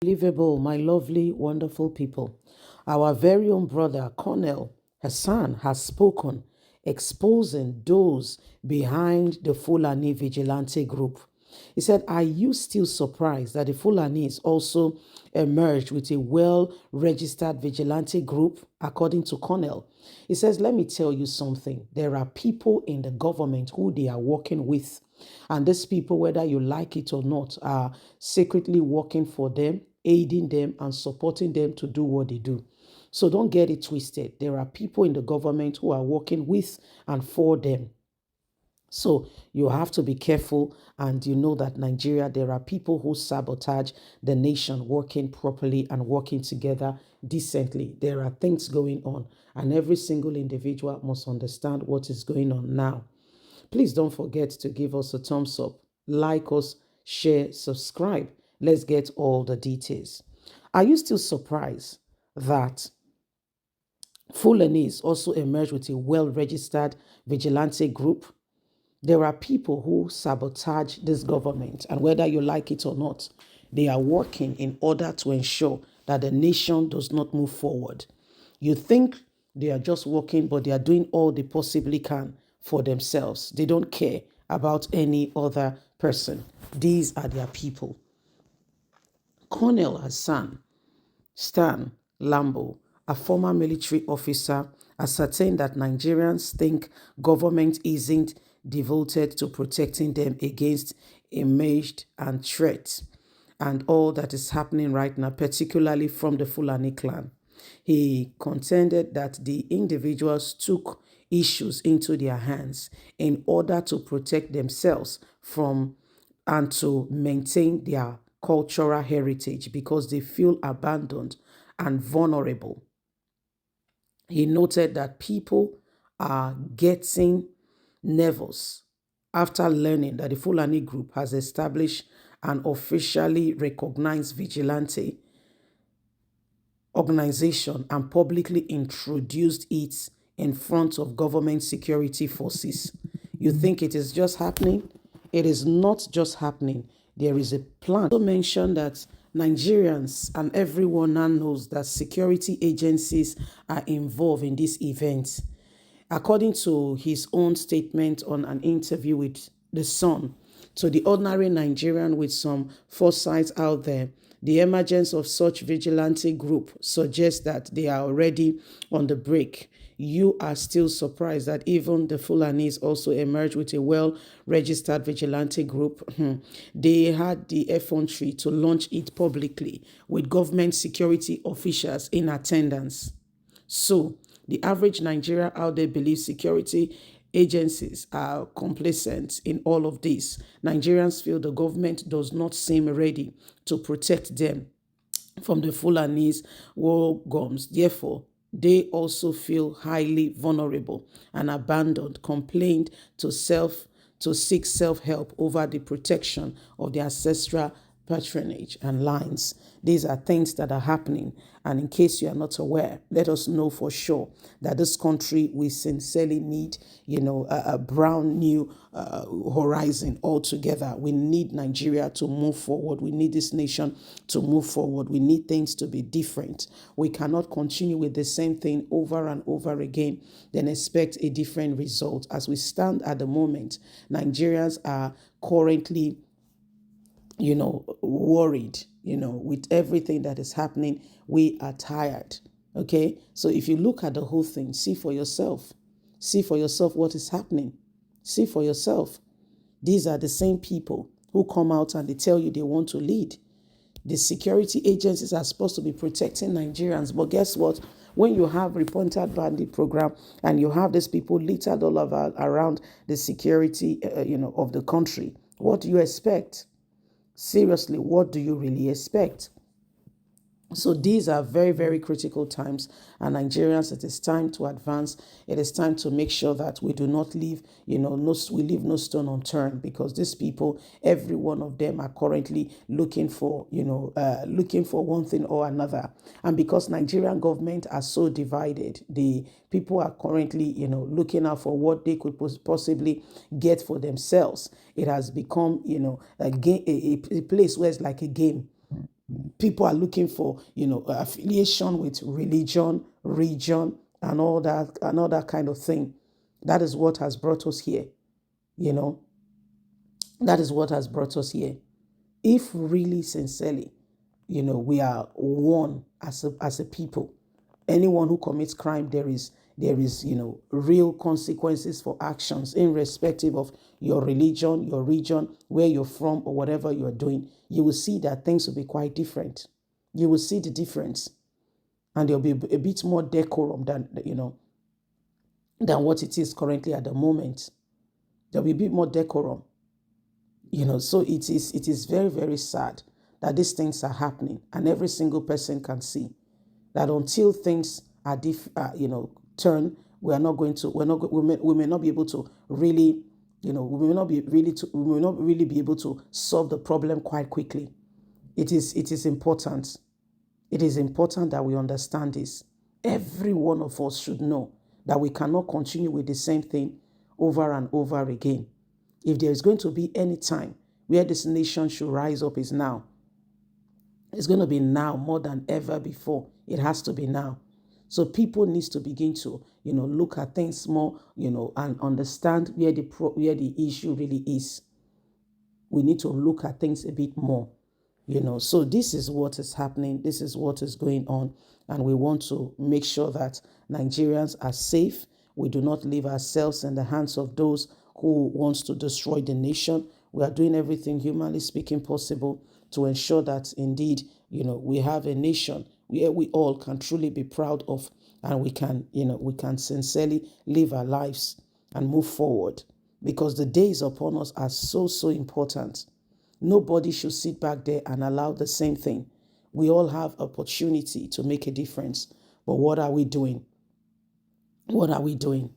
Unbelievable, my lovely, wonderful people. Our very own brother, Colonel Hassan, has spoken, exposing those behind the Fulani Vigilante group. He said, are you still surprised that the Fulanis also emerged with a well registered vigilante group, according to Colonel? He says, let me tell you something. There are people in the government who they are working with. And these people, whether you like it or not, are secretly working for them, aiding them, and supporting them to do what they do. So don't get it twisted. There are people in the government who are working with and for them. So you have to be careful, and you know that Nigeria, there are people who sabotage the nation working properly and working together decently. There are things going on, and every single individual must understand what is going on now. Please don't forget to give us a thumbs up, like us, share, subscribe. Let's get all the details. Are you still surprised that Fulanese also emerged with a well registered vigilante group? There are people who sabotage this government, and whether you like it or not, they are working in order to ensure that the nation does not move forward. You think they are just working, but they are doing all they possibly can for themselves. They don't care about any other person. These are their people. Colonel Hassan Stan Lambo, a former military officer, ascertained that Nigerians think government isn't devoted to protecting them against imaged and threats and all that is happening right now, particularly from the Fulani clan. He contended that the individuals took issues into their hands in order to protect themselves from and to maintain their cultural heritage because they feel abandoned and vulnerable. He noted that people are getting nervous after learning that the Fulani group has established an officially recognized vigilante organization and publicly introduced it in front of government security forces. You think it is just happening? It is not just happening. There is a plan. Also mentioned that Nigerians and everyone now knows that security agencies are involved in this event. According to his own statement on an interview with The Sun, to the ordinary Nigerian with some foresight out there, the emergence of such vigilante group suggests that they are already on the break. You are still surprised that even the Fulanis also emerged with a well-registered vigilante group. They had the effrontery to launch it publicly with government security officials in attendance. So, the average Nigerian out there believes security agencies are complacent in all of this. Nigerians feel the government does not seem ready to protect them from the Fulanese war guns. Therefore, they also feel highly vulnerable and abandoned, complained to seek self-help over the protection of the ancestral patronage and lines. These are things that are happening. And in case you are not aware, let us know for sure that this country, we sincerely need, a brown new horizon altogether. We need Nigeria to move forward. We need this nation to move forward. We need things to be different. We cannot continue with the same thing over and over again, then expect a different result. As we stand at the moment, Nigerians are currently worried, with everything that is happening. We are tired. Okay. So if you look at the whole thing, see for yourself. See for yourself what is happening. See for yourself. These are the same people who come out and they tell you they want to lead. The security agencies are supposed to be protecting Nigerians. But guess what? When you have reported bandit program and you have these people littered all over around the security, of the country, what do you expect? Seriously, what do you really expect? So these are very, very critical times. And Nigerians, it is time to advance. It is time to make sure that we do not leave, we leave no stone unturned, because these people, every one of them are currently looking for one thing or another. And because Nigerian government are so divided, the people are currently, looking out for what they could possibly get for themselves. It has become, a place where it's like a game. People are looking for, affiliation with religion, region, and all that kind of thing. That is what has brought us here. You know, that is what has brought us here. If really sincerely, we are one as a people, anyone who commits crime, there is real consequences for actions, irrespective of your religion, your region, where you're from, or whatever you're doing. You will see that things will be quite different. You will see the difference, and there'll be a bit more decorum than what it is currently at the moment. There'll be a bit more decorum. So it is very, very sad that these things are happening, and every single person can see that until things are turn, we are not going to we may not be able to really, we may not really be able to solve the problem quite quickly. It is important. It is important that we understand this. Every one of us should know that we cannot continue with the same thing over and over again. If there is going to be any time where this nation should rise up, is now. It's going to be now more than ever before. It has to be now. So people need to begin to, look at things more, and understand where the issue really is. We need to look at things a bit more. So this is what is happening. This is what is going on. And we want to make sure that Nigerians are safe. We do not leave ourselves in the hands of those who wants to destroy the nation. We are doing everything humanly speaking possible to ensure that indeed, we have a nation where we all can truly be proud of, and we can sincerely live our lives and move forward, because the days upon us are so, so important. Nobody should sit back there and allow the same thing. We all have opportunity to make a difference. But what are we doing? What are we doing?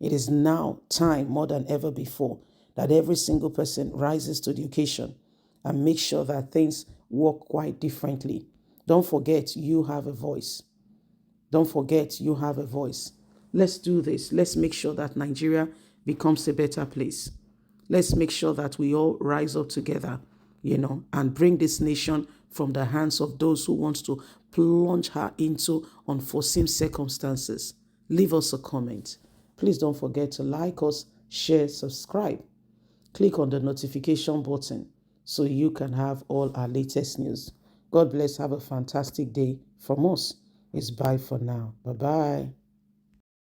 It is now time more than ever before that every single person rises to the occasion and make sure that things work quite differently. Don't forget you have a voice. Don't forget you have a voice. Let's do this. Let's make sure that Nigeria becomes a better place. Let's make sure that we all rise up together, and bring this nation from the hands of those who want to plunge her into unforeseen circumstances. Leave us a comment. Please don't forget to like us, share, subscribe. Click on the notification button so you can have all our latest news. God bless. Have a fantastic day from us. It's bye for now. Bye-bye.